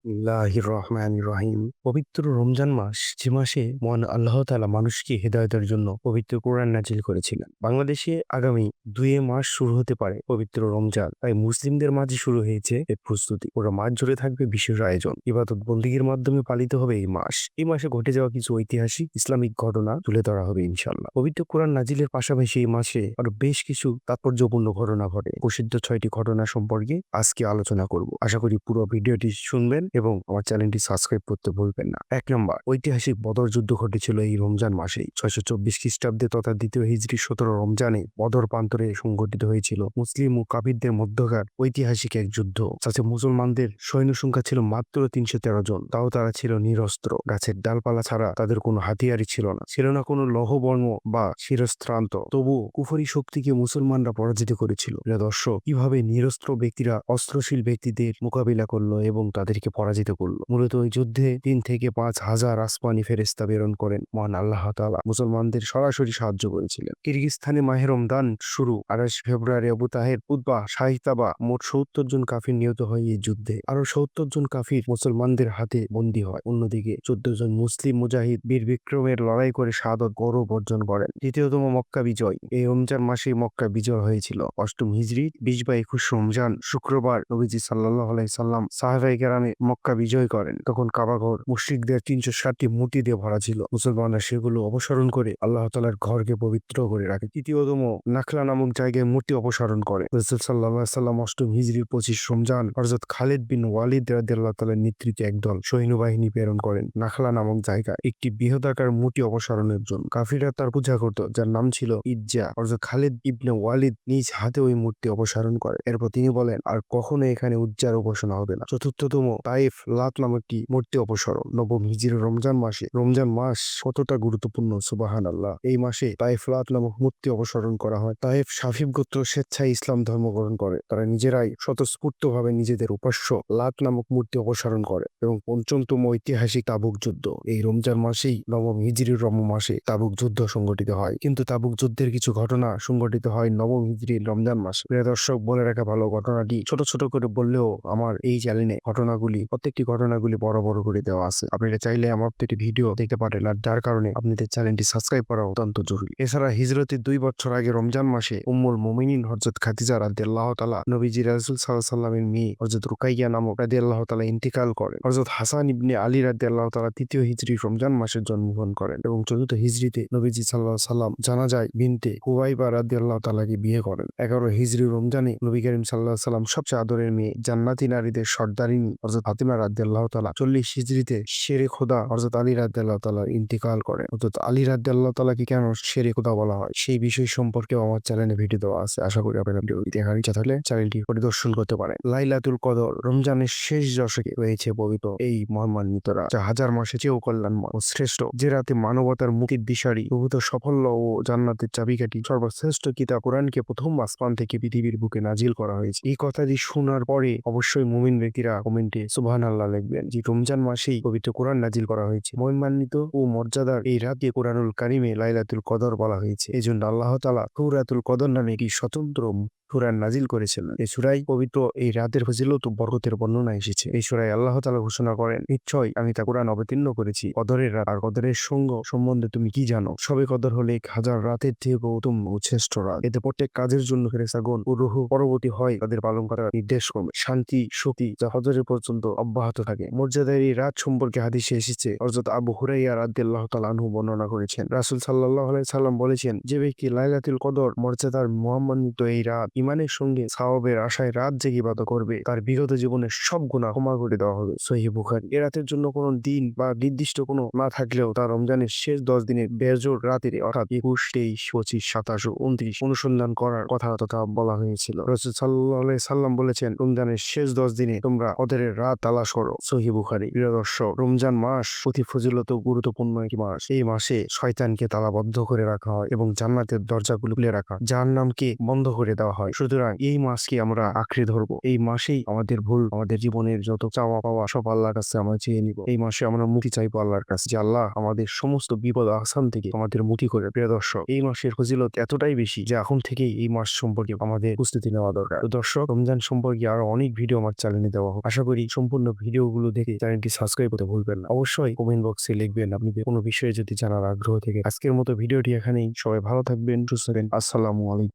বিসমিল্লাহির রহমানির রহিম। পবিত্র রমজান মাস, যে মাসে মহান আল্লাহ তাআলা মানুষকে হেদায়েতের জন্য পবিত্র কোরআন নাজিল করেছিলেন। বাংলাদেশে আগামী ২ মাস শুরু হতে পারে পবিত্র রমজান। তাই মুসলিমদের মাঝে শুরু হয়েছে এর প্রস্তুতি। পুরো মাস জুড়ে থাকবে বিশেষ আয়োজন, ইবাদত বন্দেগীর মাধ্যমে পালিত হবে এই মাস। এই মাসে ঘটে যাওয়া কিছু ঐতিহাসিক ইসলামিক ঘটনা তুলে ধরা হবে ইনশাআল্লাহ। পবিত্র কোরআন নাজিলের পাশাপাশি এই মাসে আরো বেশ কিছু তাৎপর্যপূর্ণ ঘটনা ঘটে। প্রসিদ্ধ ৬টি ঘটনা সম্পর্কে আজকে আলোচনা করব। আশা করি পুরো ভিডিওটি শুনবেন এবং আমার চ্যানেলটি সাবস্ক্রাইব করতে ভুলবেন না। ১ নম্বর, ঐতিহাসিক বদর যুদ্ধ ঘটেছিল এই রমজান মাসেই। ৬২৪ খ্রিস্টাব্দে তথা দ্বিতীয় হিজরি ১৭ রমজানে বদর প্রান্তরে সংঘটিত হয়েছিল মুসলিম ও কাফিরদের মধ্যকার ঐতিহাসিক এক যুদ্ধ। যাতে মুসলমানদের সৈন্য সংখ্যা ছিল মাত্র ৩১৩ জন। তাও তারা ছিল নিরস্ত্র। গাছের ডালপালা ছাড়া তাদের কোনো হাতিয়ারই ছিল না। ছিল না কোনো লৌহবর্ম বা শিরস্ত্রান্ত। তবুও কুফরি শক্তিকে মুসলমানরা পরাজিত করেছিল। প্রিয় দর্শক, কিভাবে নিরস্ত্র ব্যক্তিরা অস্ত্রশীল ব্যক্তিদের মোকাবিলা করলো এবং তাদেরকে পরাজিত করলো। মূলত ওই যুদ্ধে ৩ থেকে ৫ হাজার আসমানি ফেরেশতা প্রেরণ করেন মহান আল্লাহ তাআলা মুসলমানদের সরাসরি সাহায্য করেছিলেন। কিরগিজস্তানে মাহে রমজান শুরু। ২৮ ফেব্রুয়ারি আবু তাহের, উতবা, শাহিতাবা মোট ৭০ জন কাফির নিহত হয় এই যুদ্ধে। আরো ৭০ জন কাফির মুসলমানদের হাতে বন্দী হয়। অন্যদিকে ১৪ জন মুসলিম মুজাহিদ বীর বিক্রমের লড়াই করে শাহাদত গৌরব অর্জন করেন। দ্বিতীয়তম মক্কা বিজয়। এই রমজান মাসেই মক্কা বিজয় হয়েছিল। ৮ম হিজরি ২০ বা ২১ রমজান শুক্রবার নবীজি সাল্লাল্লাহু আলাইহি সাল্লাম সাহাবায়ে কেরামে মক্কা বিজয় করেন। তখন কাবাঘর মুশরিকদের ৩৬০টি মূর্তি দিয়ে ভরা ছিল। মুসলমানরা সেগুলো অপসারণ করে আল্লাহ তাআলার ঘরকে পবিত্র করে রাখে। তৃতীয়তম নাখলা নামক জায়গায় মূর্তি অপসারণ করে। রাসূল সাল্লাল্লাহু আলাইহি সাল্লাম ৮ম হিজরির ২৫ রমজান হযরত খালিদ বিন ওয়ালিদ রাদিয়াল্লাহু তাআলার নেতৃত্বে একদল সৈন্যবাহিনী প্রেরণ করেন নাখলা নামক জায়গায় একটি বৃহদাকার মূর্তি অপসারণের জন্য। কাফিররা তার পূজা করত, যার নাম ছিল ইজ্জা। হযরত খালিদ ইবনে ওয়ালিদ নিজ হাতে ওই মূর্তি অপসারণ করে। এরপর তিনি বলেন, আর কখনো এখানে উজ্জার উপাসনা হবে না। চতুর্থতম, তাইফ লাত নামক একটি মূর্তি অপসারণ। ৯ম হিজরির রমজান মাসে। রমজান মাস কতটা গুরুত্বপূর্ণ, সুবহানাল্লাহ। এই মাসে তাইফ লাত নামক মূর্তি অপসারণ করা হয়। তাইফ শাফিব গোত্র স্বেচ্ছায় ইসলাম ধর্ম গ্রহণ করে। তারা নিজেরাই স্বতঃস্ফূর্তভাবে নিজেদের উপাস্য লাত নামক মূর্তি অপসারণ করে। এবং ৫ম ঐতিহাসিক তাবুক যুদ্ধ। এই রমজান মাসেই ৯ম হিজরির মাসে তাবুক যুদ্ধ সংঘটিত হয়। কিন্তু তাবুক যুদ্ধের কিছু ঘটনা সংঘটিত হয় ৯ম হিজরির রমজান মাসে। প্রিয় দর্শক, বলে রাখা ভালো, ঘটনাটি ছোট ছোট করে বললেও আমার এই চ্যানেলে প্রত্যেকটি ঘটনাগুলি বড় বড় করে দেওয়া আছে। আপনারা চাইলে আমার প্রতিটি ভিডিও দেখতে পারেন, আর যার কারণে আপনাদের চ্যানেলটি সাবস্ক্রাইব করা অত্যন্ত জরুরি। এছাড়া হিজরতের ২ বছর আগে রমজান মাসে উম্মুল মুমিনিন হযরত খাদিজা রাদিয়াল্লাহু তাআলা নবীজি রাসূল সাল্লাল্লাহু আলাইহি সাল্লামের মেয়ে হযরত রুকাইয়া নামক রাদিয়াল্লাহু তাআলা ইন্তিকাল করেন। হযরত হাসান ইবনে আলী রাদিয়াল্লাহু তাআলা ৩য় হিজরির রমজান মাসে জন্মগ্রহণ করেন এবং ৪র্থ হিজরিতে নবীজি সাল্লাল্লাহু আলাইহি সাল্লাম জানাজায় বিনতে হুয়াইবা রাদিয়াল্লাহু তাআলাকে বিয়ে করেন। ১১ হিজরি রমজানে নবী করিম সাল্লাল্লাহু আলাইহি সাল্লাম সবচেয়ে আদরের মেয়ে জান্নাতি নারীদের সর্দারিনী হযরত ফাতিমা রাদিয়াল্লাহু তাআলা ৪০ হিজরিতে শেরে খোদা হযরত আলী রাদিয়াল্লাহু তাআলা ইন্তিকাল করেন। হযরত আলী রাদিয়াল্লাহু তাআলাকে কেন শেরে খোদা বলা হয় সেই বিষয় সম্পর্কেও আমার চ্যানেলে ভিডিও দেওয়া আছে। আশা করি আপনারা ভিডিওটি দেখার ইচ্ছা থাকলে চ্যানেলটি পরিদর্শন করতে পারেন। লাইলাতুল কদর। রমজানের শেষ দশকে হয়েছে পবিত্র এই মহামান্বিত রাত, যা হাজার মাসের চেয়েও কল্যাণময় ও শ্রেষ্ঠ। যে রাতে মানবতার মুক্তির দিশারি, প্রভূত সাফল্য ও জান্নাতের চাবিকাঠি সর্বশ্রেষ্ঠ কিতাব কোরআনকে প্রথম আসমান থেকে পৃথিবীর বুকে নাজিল করা হয়েছে। এই কথাটি শোনার পরে অবশ্যই মুমিন ব্যক্তিরা কমেন্টে সুবহানাল্লাহ লিখবেন যে রমজান মাসেই পবিত্র কোরআন নাজিল করা হয়েছে। মহিমান্বিত ও মর্যাদার এই রাতে কোরআনুল কারিমে লাইলাতুল কদর বলা হয়েছে। এজন্য আল্লাহ তাআলা সূরাতুল কদর নামে একটি স্বতন্ত্র সূরা নাজিল করেছিলেন। এই সূরায় পবিত্র এই রাতের ফজিলত ও বরকতের বর্ণনা এসেছে। এই সূরায় আল্লাহ তাআলা ঘোষণা করেন, নিশ্চয় আমি তা কোরআন অবতীর্ণ করেছি কদরের রাত। আর কদরের সঙ্গ সম্বন্ধে তুমি কি জানো? সবে কদর হলে ১,০০০ রাতের থেকে উত্তম ও শ্রেষ্ঠ রাত। এতে প্রত্যেক কাজের জন্য ফেরেশতাগণ ও রূহ পরবর্তী হয় তাদের পালন করার নির্দেশ ক্রমে শান্তি শক্তি যা হজরের পর্যন্ত অব্যাহত থাকে। মর্যাদার এই রাত সম্পর্কে হাদিসে এসেছে, হযরত আবু হুরায়রা রাদিয়াল্লাহু তাআলা আনহু বর্ণনা করেছেন, রাসূল সাল্লাল্লাহু আলাইহি সাল্লাম বলেছেন, যে ব্যক্তি লাইলাতুল কদর মর্যাদার মহামান্বিত এই রাত ইমানের সঙ্গে সওয়াবের আশায় রাত জেগে ইবাদত করবে, তার বিগত জীবনের সব গুনাহ ক্ষমা করে দেওয়া হবে। সহিহ বুখারী। এ রাতের জন্য কোনো দিন বা নির্দিষ্ট কোনো না থাকলেও তা রমজানের শেষ ১০ দিনের বেজোড় রাতের অর্থাৎ ২১, ২৩, ২৫, ২৭ ও ২৯ অনুসন্ধান করার কথা তথা বলা হয়েছিল। রাসূল সাল্লাল্লাহু আলাইহি সাল্লাম বলেছেন, রমজানের শেষ 10 দিনে তোমরা কদরের রাত তালাশ করো। সহিহ বুখারী। প্রিয় দর্শক, রমজান মাস অতি ফজিলত ও গুরুত্বপূর্ণ একটি মাস। এই মাসে শয়তানকে তালাবদ্ধ করে রাখা হয় এবং জান্নাতের দরজাগুলো খুলে রাখা জাহান্নামকে বন্ধ করে দেওয়া হয়। হয়। সুতরাং এই মাসকে আমরা আঁকড়ে ধরবো। এই মাসেই আমাদের ভুল, আমাদের জীবনের যত চাওয়া পাওয়া সব আল্লাহর কাছে আমরা চেয়ে নিব। এই মাসে আমরা মুক্তি চাইবো আল্লাহর কাছে যে আল্লাহ আমাদের সমস্ত বিপদ আসান থেকে আমাদের মুক্তি করে। প্রিয় দর্শক, এই মাসের ফজিলত এতটাই বেশি যে এখন থেকেই এই মাস সম্পর্কে আমাদের প্রস্তুতি নেওয়া দরকার। তো দর্শক, রমজান সম্পর্কে আরো অনেক ভিডিও আমার চ্যানেলে দেওয়া হোক। আশা করি সম্পূর্ণ ভিডিওগুলো দেখে চ্যানেলটি সাবস্ক্রাইব করতে ভুলবেন না। অবশ্যই কমেন্ট বক্সে লিখবেন আপনাদের কোনো বিষয়ে যদি জানার আগ্রহ থেকে। আজকের মতো ভিডিওটি এখানেই। সবাই ভালো থাকবেন, সুস্থ থাকবেন। আসসালামু আলাইকুম।